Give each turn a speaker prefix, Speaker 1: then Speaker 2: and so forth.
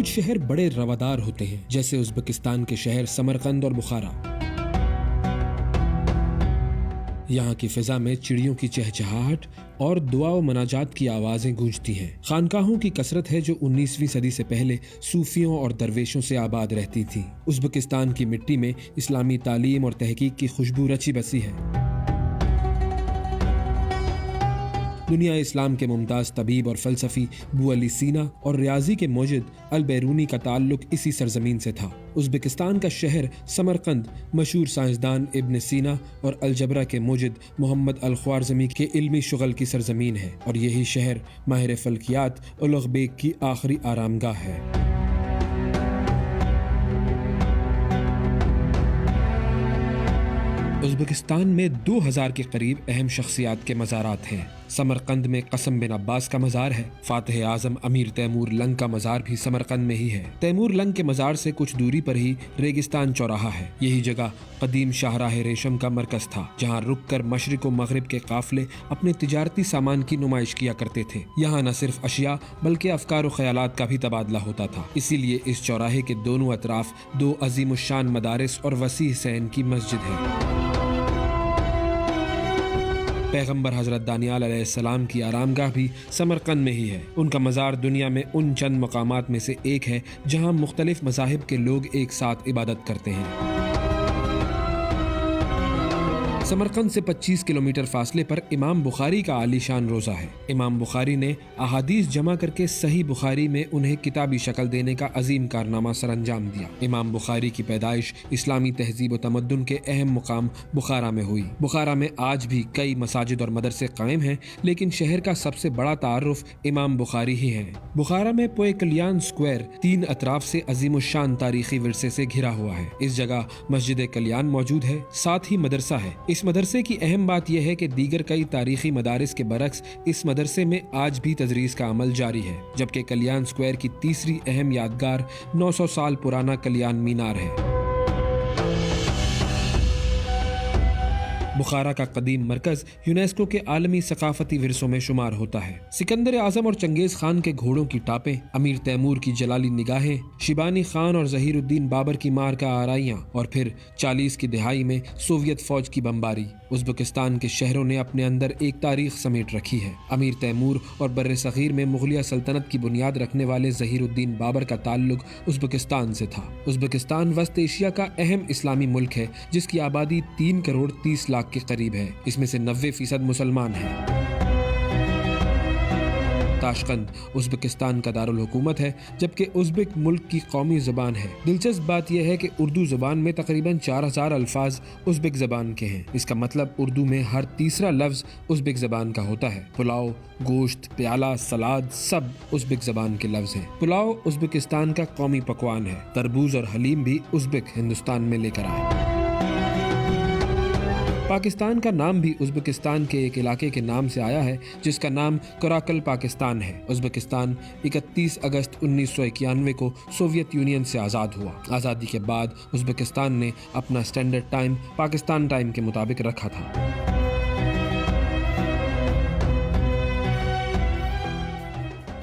Speaker 1: کچھ شہر بڑے روادار ہوتے ہیں، جیسے ازبکستان کے شہر سمرقند اور بخارا۔ یہاں کی فضا میں چڑیوں کی چہچہاہٹ اور دعا و مناجات کی آوازیں گونجتی ہیں۔ خانقاہوں کی کثرت ہے جو 19ویں صدی سے پہلے صوفیوں اور درویشوں سے آباد رہتی تھیں۔ ازبکستان کی مٹی میں اسلامی تعلیم اور تحقیق کی خوشبو رچی بسی ہے۔ دنیا اسلام کے ممتاز طبیب اور فلسفی ابو علی سینا اور ریاضی کے موجد البیرونی کا تعلق اسی سرزمین سے تھا۔ ازبکستان کا شہر سمرقند مشہور سائنسدان ابن سینا اور الجبرا کے موجد محمد الخوارزمی کے علمی شغل کی سرزمین ہے، اور یہی شہر ماہر فلکیات اولغ بیگ کی آخری آرامگاہ ہے۔ ازبکستان میں 2000 کے قریب اہم شخصیات کے مزارات ہیں۔ سمرقند میں قسم بن عباس کا مزار ہے۔ فاتح اعظم امیر تیمور لنگ کا مزار بھی سمرقند میں ہی ہے۔ تیمور لنگ کے مزار سے کچھ دوری پر ہی ریگستان چوراہا ہے۔ یہی جگہ قدیم شاہراہ ریشم کا مرکز تھا، جہاں رک کر مشرق و مغرب کے قافلے اپنے تجارتی سامان کی نمائش کیا کرتے تھے۔ یہاں نہ صرف اشیاء بلکہ افکار و خیالات کا بھی تبادلہ ہوتا تھا، اسی لیے اس چوراہے کے دونوں اطراف 2 عظیم الشان مدارس اور وسیع صحن کی مسجد ہے۔ پیغمبر حضرت دانیال علیہ السلام کی آرامگاہ بھی سمرقند میں ہی ہے۔ ان کا مزار دنیا میں ان چند مقامات میں سے ایک ہے جہاں مختلف مذاہب کے لوگ ایک ساتھ عبادت کرتے ہیں۔ سمرقند سے 25 کلومیٹر فاصلے پر امام بخاری کا عالی شان روضہ ہے۔ امام بخاری نے احادیث جمع کر کے صحیح بخاری میں انہیں کتابی شکل دینے کا عظیم کارنامہ سر انجام دیا۔ امام بخاری کی پیدائش اسلامی تہذیب و تمدن کے اہم مقام بخارا میں ہوئی۔ بخارا میں آج بھی کئی مساجد اور مدرسے قائم ہیں، لیکن شہر کا سب سے بڑا تعارف امام بخاری ہی ہے۔ بخارا میں پوئے کلیان سکوائر 3 اطراف سے عظیم الشان تاریخی ورثے سے گھرا ہوا ہے۔ اس جگہ مسجد کلیان موجود ہے، ساتھ ہی مدرسہ ہے۔ اس مدرسے کی اہم بات یہ ہے کہ دیگر کئی تاریخی مدارس کے برعکس اس مدرسے میں آج بھی تدریس کا عمل جاری ہے، جبکہ کلیان سکوائر کی تیسری اہم یادگار 900 سال پرانا کلیان مینار ہے۔ بخارا کا قدیم مرکز یونیسکو کے عالمی ثقافتی ورثوں میں شمار ہوتا ہے۔ سکندر اعظم اور چنگیز خان کے گھوڑوں کی ٹاپیں، امیر تیمور کی جلالی نگاہیں، شیبانی خان اور ظہیر الدین بابر کی مارکہ آرائیاں، اور پھر 40 کی دہائی میں سوویت فوج کی بمباری، ازبکستان کے شہروں نے اپنے اندر ایک تاریخ سمیٹ رکھی ہے۔ امیر تیمور اور بر صغیر میں مغلیہ سلطنت کی بنیاد رکھنے والے ظہیر الدین بابر کا تعلق ازبکستان سے تھا۔ ازبکستان وسط ایشیا کا اہم اسلامی ملک ہے، جس کی آبادی 3 کروڑ 30 لاکھ کے قریب ہے۔ اس میں سے 90% مسلمان ہیں۔ تاشقند ازبکستان کا دارالحکومت ہے، جبکہ ازبک ملک کی قومی زبان ہے۔ دلچسپ بات یہ ہے کہ اردو زبان میں تقریباً 4000 الفاظ ازبک زبان کے ہیں۔ اس کا مطلب اردو میں ہر تیسرا لفظ ازبک زبان کا ہوتا ہے۔ پلاؤ، گوشت، پیالہ، سلاد سب ازبک زبان کے لفظ ہیں۔ پلاؤ ازبکستان کا قومی پکوان ہے۔ تربوز اور حلیم بھی ازبک ہندوستان میں لے کر آئے۔ پاکستان کا نام بھی ازبکستان کے ایک علاقے کے نام سے آیا ہے، جس کا نام کراکل پاکستان ہے۔ ازبکستان 31 اگست 1991 کو سوویت یونین سے آزاد ہوا۔ آزادی کے بعد ازبکستان نے اپنا اسٹینڈرڈ ٹائم پاکستان ٹائم کے مطابق رکھا تھا۔